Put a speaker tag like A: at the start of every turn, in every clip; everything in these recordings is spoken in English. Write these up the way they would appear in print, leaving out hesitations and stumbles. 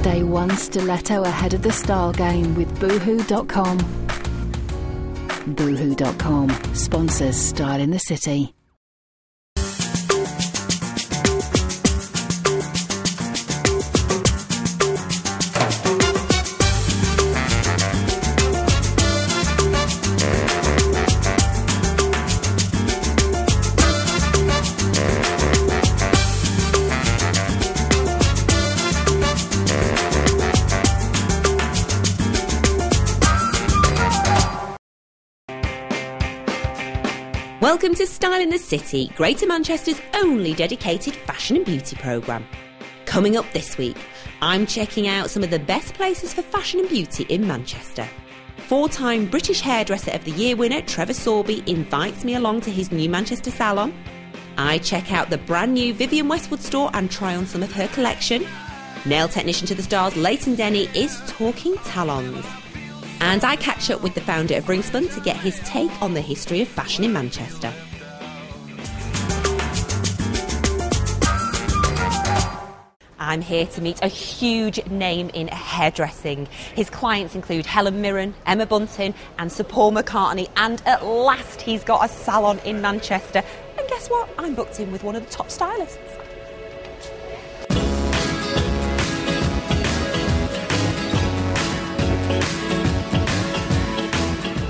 A: Stay one stiletto ahead of the style game with boohoo.com. Boohoo.com sponsors Style in the City.
B: Welcome to Style in the City, Greater Manchester's only dedicated fashion and beauty programme. Coming up this week, I'm checking out some of the best places for fashion and beauty in Manchester. 4-time British Hairdresser of the Year winner Trevor Sorbie invites me along to his new Manchester salon. I check out the brand new Vivienne Westwood store and try on some of her collection. Nail technician to the stars Leighton Denny is talking talons. And I catch up with the founder of Ringspun to get his take on the history of fashion in Manchester. I'm here to meet a huge name in hairdressing. His clients include Helen Mirren, Emma Bunton and Sir Paul McCartney. And at last he's got a salon in Manchester. And guess what? I'm booked in with one of the top stylists.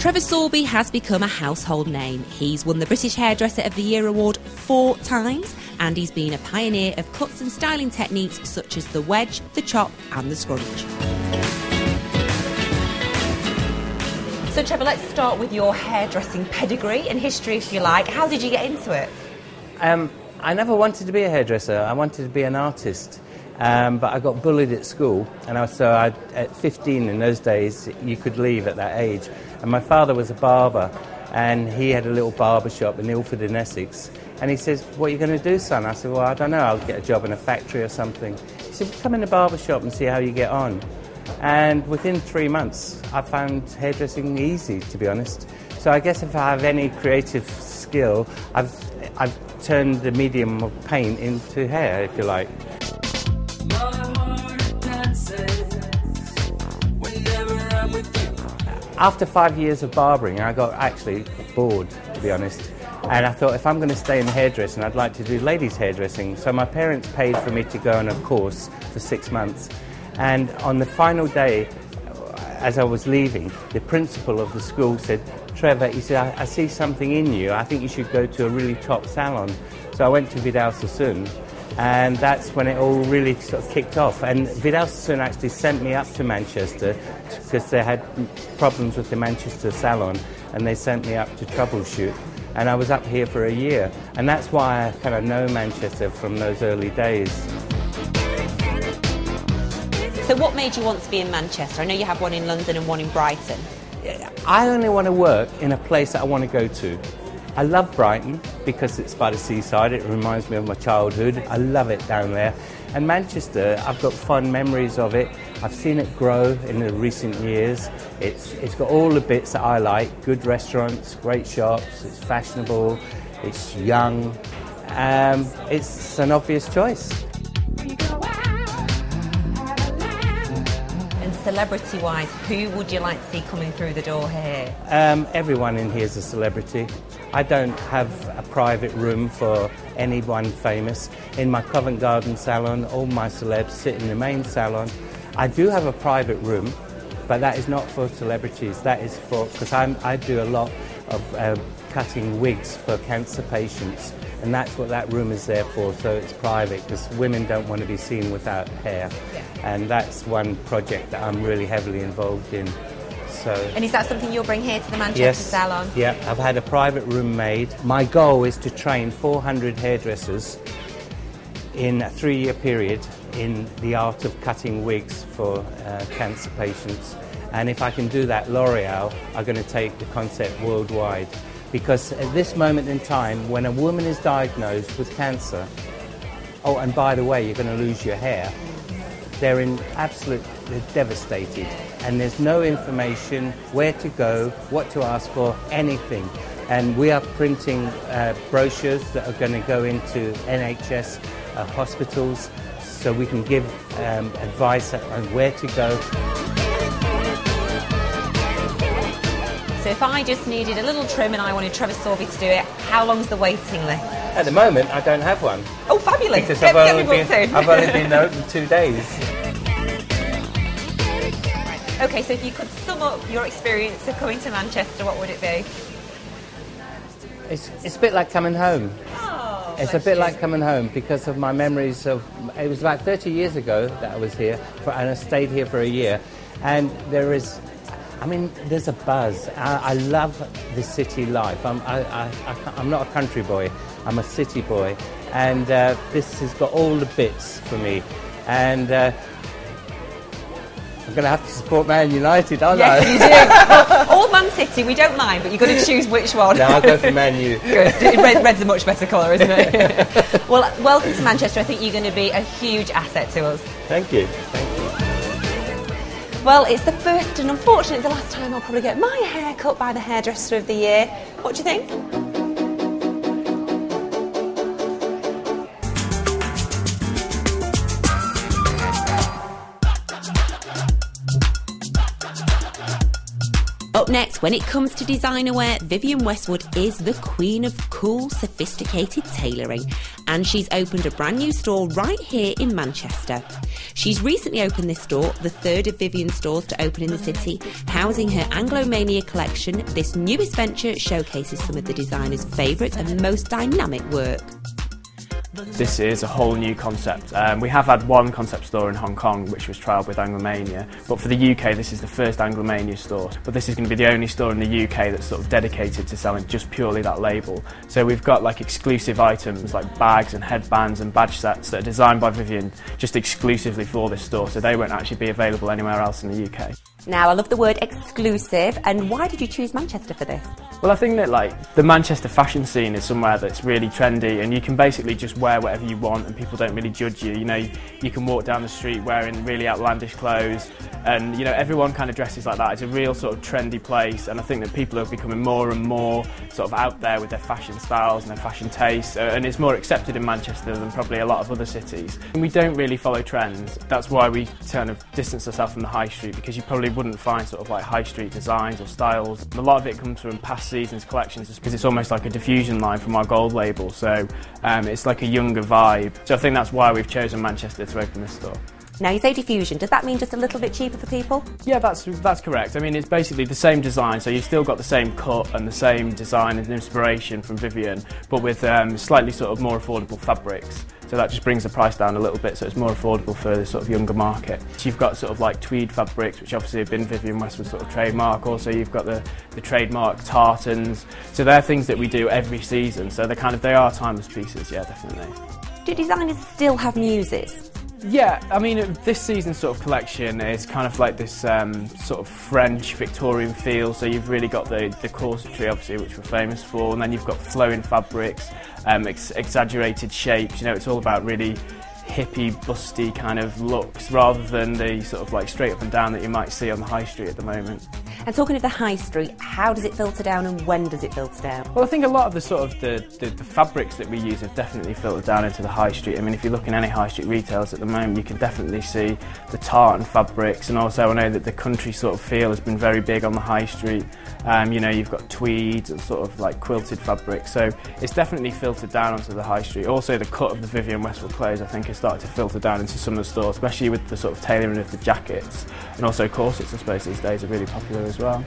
B: Trevor Sorbie has become a household name. He's won the British Hairdresser of the Year award 4 times, and he's been a pioneer of cuts and styling techniques such as the wedge, the chop and the scrunch. So Trevor, let's start with your hairdressing pedigree and history, if you like. How did you get into it?
C: I never wanted to be a hairdresser. I wanted to be an artist. But I got bullied at school, and at 15 in those days, you could leave at that age. And my father was a barber, and he had a little barber shop in Ilford in Essex. And he says, "What are you going to do, son?" I said, "Well, I don't know, I'll get a job in a factory or something." He said, "Come in the barber shop and see how you get on." And within 3 months, I found hairdressing easy, to be honest. So I guess if I have any creative skill, I've turned the medium of paint into hair, if you like. After 5 years of barbering, I got actually bored, to be honest. And I thought, if I'm going to stay in hairdressing, I'd like to do ladies' hairdressing. So my parents paid for me to go on a course for 6 months. And on the final day, as I was leaving, the principal of the school said, "Trevor," he said, I see something in you. I think you should go to a really top salon." So I went to Vidal Sassoon. And that's when it all really sort of kicked off. And Vidal Sassoon actually sent me up to Manchester because they had problems with the Manchester salon, and they sent me up to troubleshoot. And I was up here for a year. And that's why I kind of know Manchester from those early days.
B: So what made you want to be in Manchester? I know you have one in London and one in Brighton.
C: I only want to work in a place that I want to go to. I love Brighton because it's by the seaside. It reminds me of my childhood. I love it down there. And Manchester, I've got fond memories of it. I've seen it grow in the recent years. It's got all the bits that I like. Good restaurants, great shops, it's fashionable, it's young. It's an obvious choice.
B: Celebrity-wise, who would you like to see coming through the door here?
C: Everyone in here is a celebrity. I don't have a private room for anyone famous. In my Covent Garden salon, all my celebs sit in the main salon. I do have a private room, but that is not for celebrities. That is for, because I do a lot of cutting wigs for cancer patients, and that's what that room is there for, so it's private, because women don't want to be seen without hair. Yeah. And that's one project that I'm really heavily involved in. So,
B: and is that something you'll bring here to the Manchester salon?
C: Yeah, I've had a private room made. My goal is to train 400 hairdressers in a 3-year period in the art of cutting wigs for cancer patients. And if I can do that, L'Oreal are going to take the concept worldwide. Because at this moment in time, when a woman is diagnosed with cancer, oh, and by the way, you're going to lose your hair, they're devastated. And there's no information, where to go, what to ask for, anything. And we are printing brochures that are going to go into NHS hospitals, so we can give advice on where to go.
B: So if I just needed a little trim and I wanted Trevor Sorbie to do it, how long's the waiting list?
C: At the moment, I don't have one.
B: Oh, fabulous!
C: Because
B: I've
C: I've only been open 2 days.
B: Okay, so if you could sum up your experience of coming to Manchester, what would it be?
C: It's a bit like coming home.
B: Oh,
C: it's a bit like coming home because of my memories of... It was about 30 years ago that I was here, and I stayed here for a year. And there's a buzz. I love the city life. I'm not a country boy, I'm a city boy. And this has got all the bits for me. And I'm going to have to support Man United, aren't I?
B: Yes, you do. Or Man City, we don't mind, but you've got to choose which one.
C: No, I'll go for Man U.
B: Good. Red's a much better colour, isn't it? Well, welcome to Manchester. I think you're going to be a huge asset to us.
C: Thank you. Thank you.
B: Well, it's the first and unfortunately the last time I'll probably get my hair cut by the hairdresser of the year. What do you think? Up next, when it comes to designer wear, Vivienne Westwood is the queen of cool, sophisticated tailoring, and she's opened a brand new store right here in Manchester. She's recently opened this store, the third of Vivienne's stores to open in the city, housing her Anglomania collection. This newest venture showcases some of the designer's favourite and most dynamic work.
D: This is a whole new concept. We have had one concept store in Hong Kong which was trialled with Anglomania, but for the UK this is the first Anglomania store. But this is going to be the only store in the UK that's sort of dedicated to selling just purely that label. So we've got like exclusive items like bags and headbands and badge sets that are designed by Vivienne just exclusively for this store, so they won't actually be available anywhere else in the UK.
B: Now, I love the word exclusive, and why did you choose Manchester for this?
D: Well, I think that like the Manchester fashion scene is somewhere that's really trendy, and you can basically just wear whatever you want and people don't really judge you. You know, you can walk down the street wearing really outlandish clothes, and you know, everyone kind of dresses like that. It's a real sort of trendy place, and I think that people are becoming more and more sort of out there with their fashion styles and their fashion tastes, and it's more accepted in Manchester than probably a lot of other cities. And we don't really follow trends. That's why we kind of distance ourselves from the high street, because you probably wouldn't find sort of like high street designs or styles. And a lot of it comes from past seasons' collections, because it's almost like a diffusion line from our gold label, so it's like a younger vibe. So I think that's why we've chosen Manchester to open this store.
B: Now, you say diffusion, does that mean just a little bit cheaper for people?
D: Yeah, that's correct. I mean, it's basically the same design, so you've still got the same cut and the same design and inspiration from Vivienne, but with slightly sort of more affordable fabrics. So that just brings the price down a little bit, so it's more affordable for the sort of younger market. So you've got sort of like tweed fabrics, which obviously have been Vivienne Westwood's sort of trademark. Also, you've got the trademark tartans. So they're things that we do every season. So they are timeless pieces, yeah, definitely.
B: Do designers still have muses?
D: Yeah, I mean, this season's sort of collection is kind of like this sort of French Victorian feel. So you've really got the corsetry, obviously, which we're famous for, and then you've got flowing fabrics, exaggerated shapes. You know, it's all about really hippie, busty kind of looks, rather than the sort of like straight up and down that you might see on the high street at the moment.
B: And talking of the high street, how does it filter down and when does it filter down?
D: Well, I think a lot of the sort of the fabrics that we use have definitely filtered down into the high street. I mean, if you look in any high street retailers at the moment, you can definitely see the tartan fabrics, and also I know that the country sort of feel has been very big on the high street. You know, you've got tweeds and sort of like quilted fabrics, so it's definitely filtered down onto the high street. Also, the cut of the Vivienne Westwood clothes, I think, has started to filter down into some of the stores, especially with the sort of tailoring of the jackets, and also corsets, I suppose, these days are really popular as well.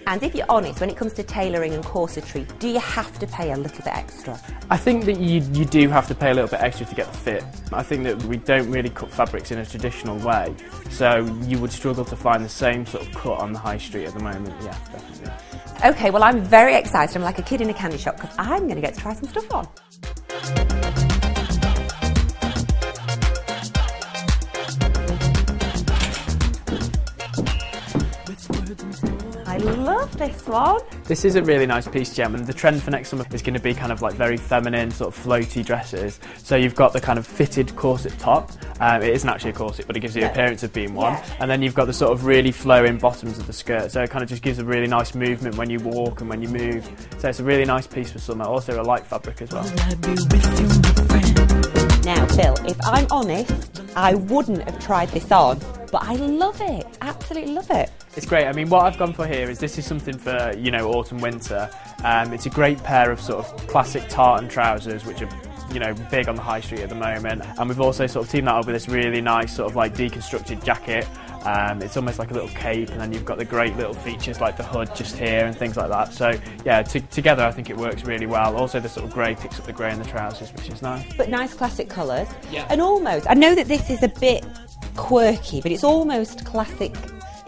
B: And if you're honest, when it comes to tailoring and corsetry, do you have to pay a little bit extra?
D: I think that you do have to pay a little bit extra to get the fit. I think that we don't really cut fabrics in a traditional way, so you would struggle to find the same sort of cut on the high street at the moment, yeah, definitely.
B: Okay, well, I'm very excited. I'm like a kid in a candy shop because I'm going to get to try some stuff on. I love this one.
D: This is a really nice piece, Jemma, and the trend for next summer is going to be kind of like very feminine, sort of floaty dresses. So you've got the kind of fitted corset top. It isn't actually a corset, but it gives you the appearance of being one. Yeah. And then you've got the sort of really flowing bottoms of the skirt. So it kind of just gives a really nice movement when you walk and when you move. So it's a really nice piece for summer. Also a light fabric as well.
B: Now, Phil, if I'm honest, I wouldn't have tried this on, but I love it. Absolutely love it.
D: It's great. I mean, what I've gone for here is this is something for, you know, autumn, winter. It's a great pair of sort of classic tartan trousers, which are, you know, big on the high street at the moment. And we've also sort of teamed that up with this really nice sort of like deconstructed jacket. It's almost like a little cape, and then you've got the great little features like the hood just here and things like that. So yeah, together I think it works really well. Also the sort of grey picks up the grey in the trousers, which is nice.
B: But nice classic colours.
D: Yeah.
B: And almost, I know that this is a bit quirky, but it's almost classic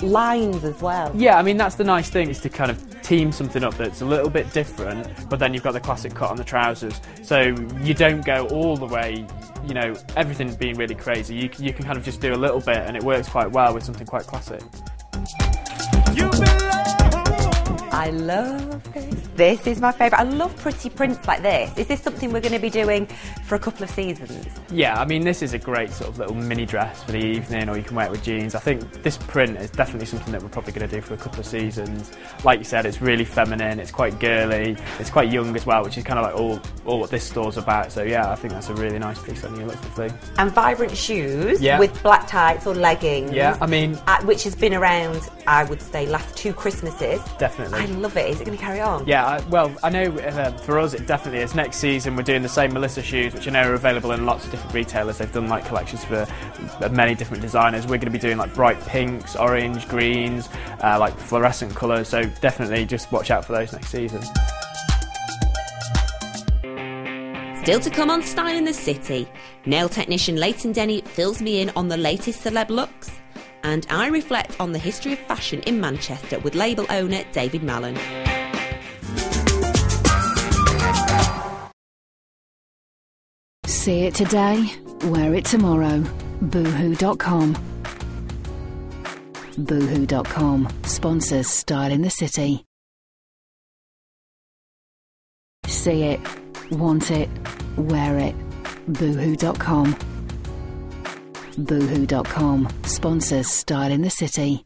B: lines as well.
D: Yeah, I mean, that's the nice thing, is to kind of team something up that's a little bit different, but then you've got the classic cut on the trousers. So you don't go all the way, you know, everything's being really crazy. You can kind of just do a little bit, and it works quite well with something quite classic.
B: I love this. This is my favourite. I love pretty prints like this. Is this something we're going to be doing for a couple of seasons?
D: Yeah, I mean, this is a great sort of little mini dress for the evening, or you can wear it with jeans. I think this print is definitely something that we're probably going to do for a couple of seasons. Like you said, it's really feminine, it's quite girly, it's quite young as well, which is kind of like all what this store's about. So yeah, I think that's a really nice piece on you, looks lovely.
B: And vibrant shoes,
D: yeah,
B: with black tights or leggings.
D: Yeah, I mean,
B: which has been around, I would say, last 2 Christmases.
D: Definitely.
B: I love it. Is it going to carry on?
D: Yeah, well, I know for us it definitely is. Next season we're doing the same Melissa shoes, which I know are available in lots of different retailers. They've done like collections for many different designers. We're going to be doing like bright pinks, orange, greens, like fluorescent colours, so definitely just watch out for those next season.
B: Still to come on Style in the City, nail technician Leighton Denny fills me in on the latest celeb looks, and I reflect on the history of fashion in Manchester with label owner David Mallon.
A: See it today, wear it tomorrow. Boohoo.com. Boohoo.com sponsors Style in the City. See it, want it, wear it. Boohoo.com. Boohoo.com sponsors Style in the City.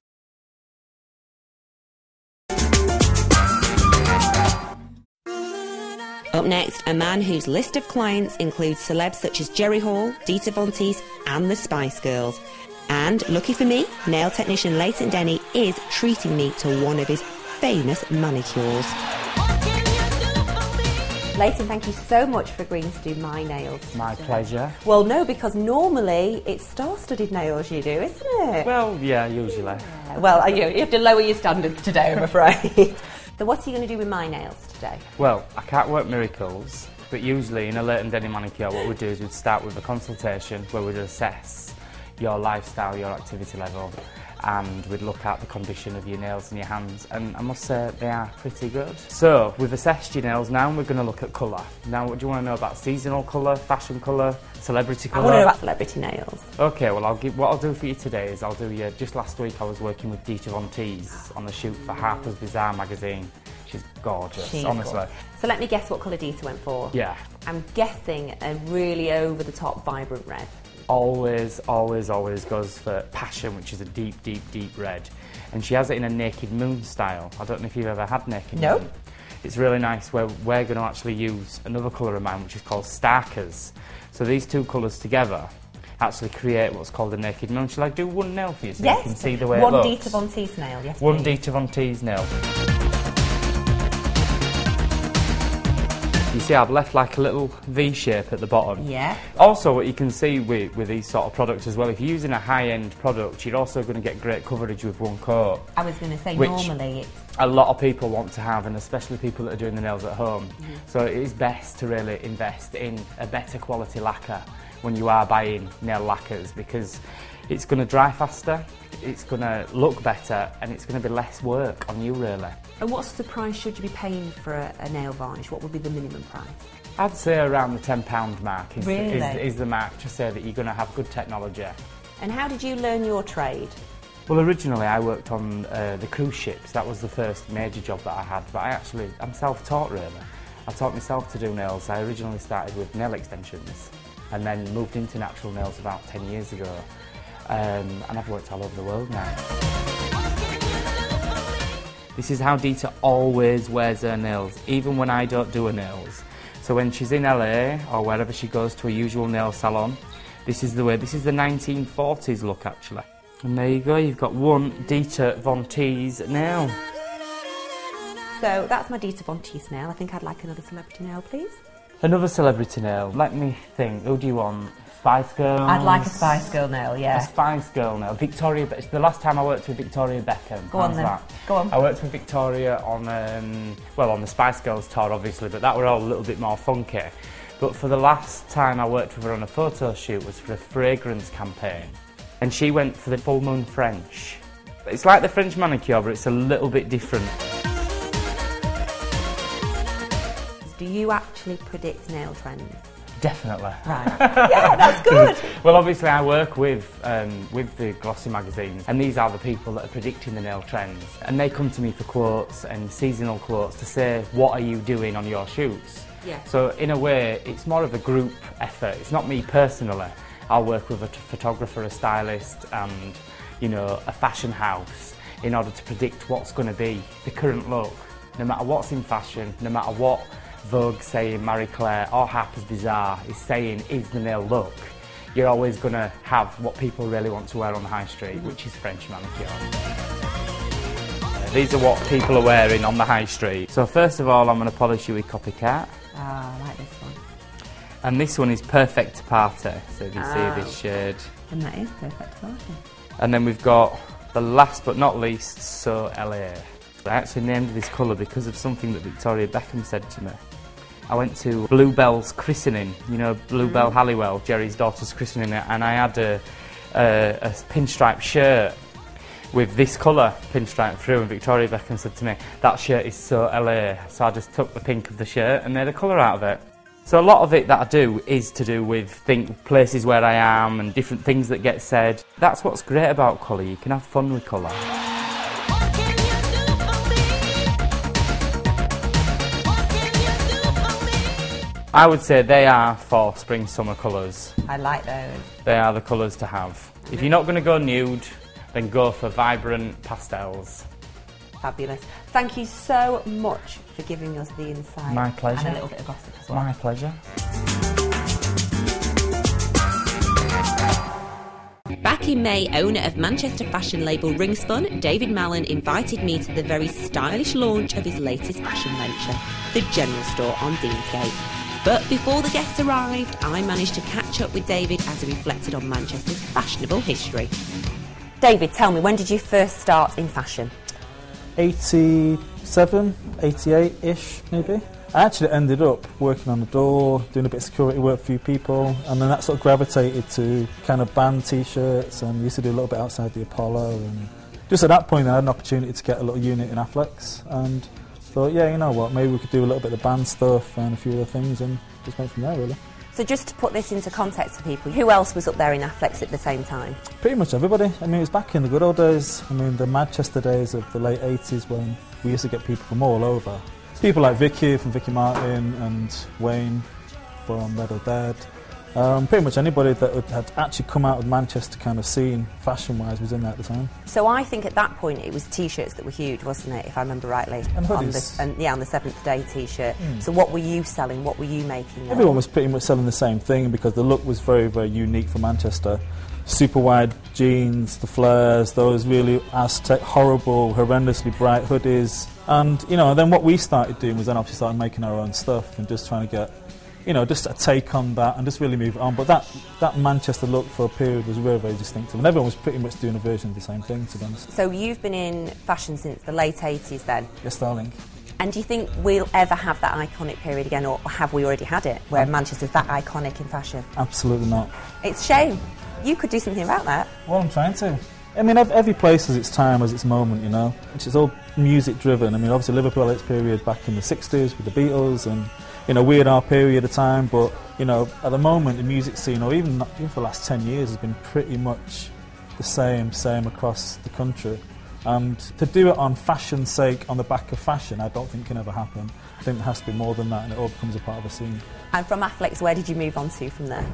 B: Up next, a man whose list of clients includes celebs such as Jerry Hall, Dita Von Teese and the Spice Girls. And lucky for me, nail technician Leighton Denny is treating me to one of his famous manicures. Leighton, thank you so much for agreeing to do my nails.
C: My pleasure.
B: Well, no, because normally it's star-studded nails you do, isn't it?
C: Well, yeah, usually.
B: Yeah. Well, you have to lower your standards today, I'm afraid. So what are you going to do with my nails today?
C: Well, I can't work miracles, but usually in a Leighton Denny manicure what we'd do is we'd start with a consultation where we'd assess your lifestyle, your activity level, and we'd look at the condition of your nails and your hands, and I must say they are pretty good. So we've assessed your nails now, and we're going to look at colour. Now, what do you want to know about? Seasonal colour, fashion colour, celebrity colour?
B: I want to know about celebrity nails.
C: Okay, well what I'll do for you today is I'll do you, just last week I was working with Dita Von Teese on a shoot for Harper's Bazaar magazine. She's gorgeous, honestly. Gorgeous.
B: So let me guess what colour Dita went for.
C: Yeah.
B: I'm guessing a really over-the-top vibrant red.
C: Always, always, always goes for passion, which is a deep, deep, deep red. And she has it in a Naked Moon style. I don't know if you've ever had Naked Moon. It's really nice where we're going to actually use another colour of mine, which is called Starkers. So these two colours together actually create what's called a Naked Moon. Shall I do one nail for you so you can see the way it looks?
B: One Dita Von Teese nail, yes
C: One
B: please.
C: Dita Von Teese nail. You see I've left like a little V shape at the bottom.
B: Yeah.
C: Also what you can see with these sort of products as well, if you're using a high-end product, you're also going to get great coverage with one coat.
B: I was going to say,
C: which
B: normally it's...
C: a lot of people want to have, and especially people that are doing the nails at home. So it is best to really invest in a better quality lacquer when you are buying nail lacquers, because it's going to dry faster, it's going to look better, and it's going to be less work on you really.
B: And what's the price should you be paying for a nail varnish? What would be the minimum price?
C: I'd say around the £10 mark is,
B: really?
C: is the mark, to say that you're going to have good technology.
B: And how did you learn your trade?
C: Well, originally I worked on the cruise ships. That was the first major job that I had, but I'm self-taught really. I taught myself to do nails. I originally started with nail extensions and then moved into natural nails about 10 years ago. And I've worked all over the world now. This is how Dita always wears her nails, even when I don't do her nails. So when she's in LA or wherever she goes to a usual nail salon, this is the way. This is the 1940s look, actually. And there you go, you've got one Dieter Von Teese nail.
B: So that's my Dieter Von Teese nail. I think I'd like another celebrity nail, please.
C: Another celebrity nail. Let me think. Who do you want? Spice Girls?
B: I'd like a Spice Girl nail, yeah.
C: A Spice Girl nail. Victoria. It's the last time I worked with Victoria Beckham.
B: Go on then.
C: That?
B: Go on.
C: I worked with Victoria on, on the Spice Girls tour, obviously, but that were all a little bit more funky. But for the last time I worked with her on a photo shoot was for a fragrance campaign. And she went for the full moon French. It's like the French manicure, but it's a little bit different.
B: Do you actually predict nail trends?
C: Definitely.
B: Right. Yeah, that's good.
C: Well, obviously I work with the glossy magazines, and these are the people that are predicting the nail trends. And they come to me for quotes and seasonal quotes to say, what are you doing on your shoots?
B: Yeah.
C: So in a way, it's more of a group effort. It's not me personally. I'll work with a photographer, a stylist, and a fashion house in order to predict what's going to be the current look. No matter what's in fashion, no matter what Vogue saying, Marie Claire or Harper's Bazaar is saying is the nail look, you're always going to have what people really want to wear on the high street, which is French manicure. These are what people are wearing on the high street. So first of all, I'm going to polish you with Copycat.
B: I like this one.
C: And this one is Perfect to Party, so you can see this shade.
B: And that is Perfect to Party.
C: And then we've got the last but not least, So LA. I actually named this colour because of something that Victoria Beckham said to me. I went to Bluebell's christening, Bluebell Halliwell, Jerry's daughter's christening, and I had a pinstripe shirt with this colour pinstripe through, and Victoria Beckham said to me, that shirt is so LA, so I just took the pink of the shirt and made a colour out of it. So a lot of it that I do is to do with places where I am and different things that get said. That's what's great about colour, you can have fun with colour. I would say they are for spring-summer colours.
B: I like those.
C: They are the colours to have. If you're not going to go nude, then go for vibrant pastels.
B: Fabulous. Thank you so much for giving us the insight.
C: My pleasure.
B: And a little bit of gossip as well.
C: My pleasure.
B: Back in May, owner of Manchester fashion label Ringspun, David Mallon, invited me to the very stylish launch of his latest fashion venture, the General Store on Deansgate. But before the guests arrived, I managed to catch up with David as he reflected on Manchester's fashionable history. David, tell me, when did you first start in fashion?
E: 87, 88-ish maybe. I actually ended up working on the door, doing a bit of security work for a few people, and then that sort of gravitated to kind of band t-shirts, and used to do a little bit outside the Apollo, and just at that point I had an opportunity to get a little unit in Affleck's, and thought, yeah, you know what, maybe we could do a little bit of band stuff and a few other things, and just went from there really.
B: So just to put this into context for people, who else was up there in Affleck's at the same time?
E: Pretty much everybody. I mean, it was back in the good old days. I mean, the Manchester days of the late 80s when we used to get people from all over. People like Vicky from Vicky Martin and Wayne from Red or Dead. Pretty much anybody that had actually come out of Manchester kind of scene, fashion-wise, was in there at the time.
B: So I think at that point it was T-shirts that were huge, wasn't it, if I remember rightly?
E: And hoodies.
B: On the Seventh Day T-shirt. So what were you selling? What were you making?
E: Everyone was pretty much selling the same thing because the look was very, very unique for Manchester. Super wide jeans, the flares, those really Aztec, horrible, horrendously bright hoodies. And, then what we started doing was then obviously started making our own stuff and just trying to get, just a take on that and just really move it on. But that Manchester look for a period was very, very distinctive. And everyone was pretty much doing a version of the same thing, to be honest.
B: So you've been in fashion since the late 80s then?
E: Yes, darling.
B: And do you think we'll ever have that iconic period again, or have we already had it, where Manchester's that iconic in fashion?
E: Absolutely not.
B: It's a shame. You could do something about that.
E: Well, I'm trying to. I mean, every place has its time, has its moment, Which is all music-driven. I mean, obviously Liverpool had its period back in the 60s with the Beatles and, we had our period of time, but, at the moment the music scene, or even for the last 10 years, has been pretty much the same across the country. And to do it on fashion's sake, on the back of fashion, I don't think can ever happen. I think there has to be more than that, and it all becomes a part of a scene.
B: And from Affleck's, where did you move on to from there?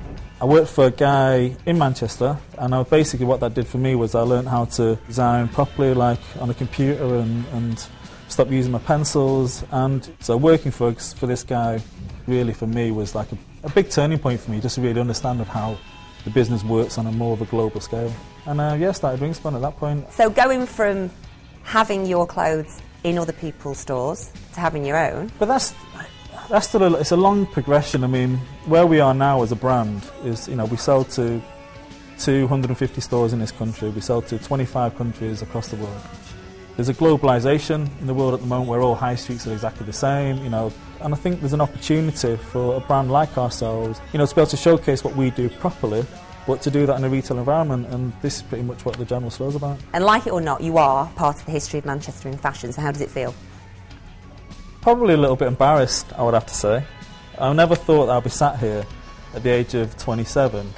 E: I worked for a guy in Manchester, and basically what that did for me was I learned how to design properly, like on a computer, and stop using my pencils. And so working for this guy, really for me was like a big turning point for me, just to really understand of how the business works on a more of a global scale. And yeah, started Ringspun at that point.
B: So going from having your clothes in other people's stores to having your own.
E: But that's still it's a long progression. I mean, where we are now as a brand is, you know, we sell to 250 stores in this country. We sell to 25 countries across the world. There's a globalisation in the world at the moment where all high streets are exactly the same, you know, and I think there's an opportunity for a brand like ourselves, you know, to be able to showcase what we do properly, but to do that in a retail environment, and this is pretty much what the general store's about.
B: And like it or not, you are part of the history of Manchester in fashion, so how does it feel?
E: Probably a little bit embarrassed, I would have to say. I never thought I'd be sat here at the age of 27.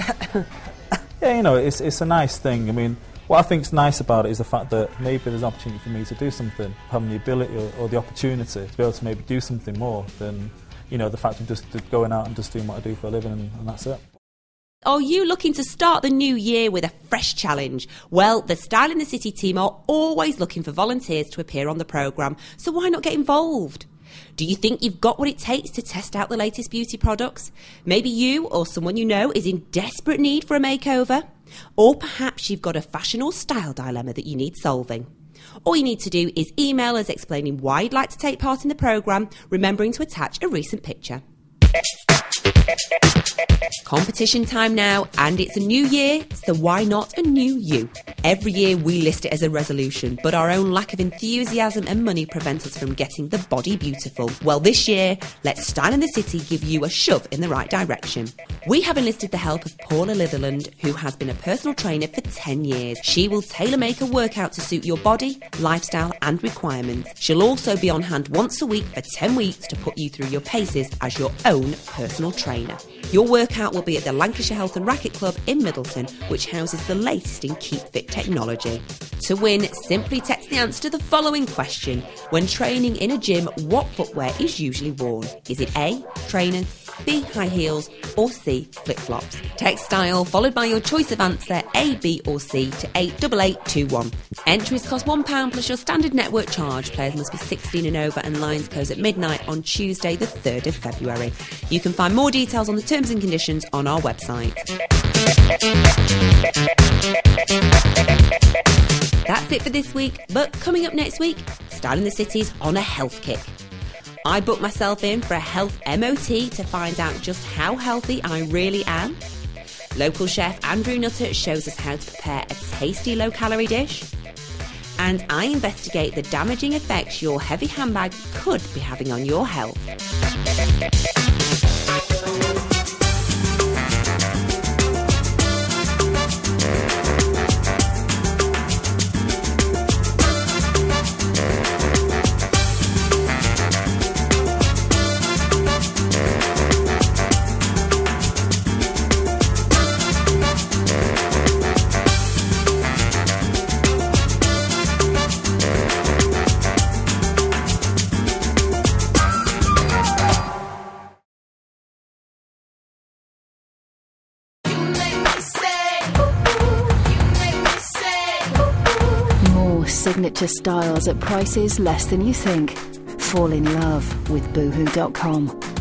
E: Yeah, you know, it's a nice thing. I mean, what I think's nice about it is the fact that maybe there's an opportunity for me to do something, having the ability or the opportunity to be able to maybe do something more than, you know, the fact of just going out and just doing what I do for a living and that's it.
B: Are you looking to start the new year with a fresh challenge? Well, the Style in the City team are always looking for volunteers to appear on the programme, so why not get involved? Do you think you've got what it takes to test out the latest beauty products? Maybe you or someone you know is in desperate need for a makeover? Or perhaps you've got a fashion or style dilemma that you need solving. All you need to do is email us explaining why you'd like to take part in the programme, remembering to attach a recent picture. Competition time now, and it's a new year, so why not a new you? Every year we list it as a resolution, but our own lack of enthusiasm and money prevent us from getting the body beautiful. Well, this year, let Style in the City give you a shove in the right direction. We have enlisted the help of Paula Litherland, who has been a personal trainer for 10 years. She will tailor-make a workout to suit your body, lifestyle and requirements. She'll also be on hand once a week for 10 weeks to put you through your paces as your own personal trainer. Your workout will be at the Lancashire Health and Racquet Club in Middleton, which houses the latest in Keep Fit technology. To win, simply text the answer to the following question. When training in a gym, what footwear is usually worn? Is it A, trainers, B, high heels, or C, flip-flops? Text style followed by your choice of answer A, B or C to 88821. Entries cost £1 plus your standard network charge. Players must be 16 and over, and lines close at midnight on Tuesday the 3rd of February. You can find more details on the terms and conditions on our website. That's it for this week, but coming up next week, Style in the City's on a health kick. I booked myself in for a health MOT to find out just how healthy I really am. Local chef Andrew Nutter shows us how to prepare a tasty low-calorie dish. And I investigate the damaging effects your heavy handbag could be having on your health.
A: Signature styles at prices less than you think. Fall in love with boohoo.com.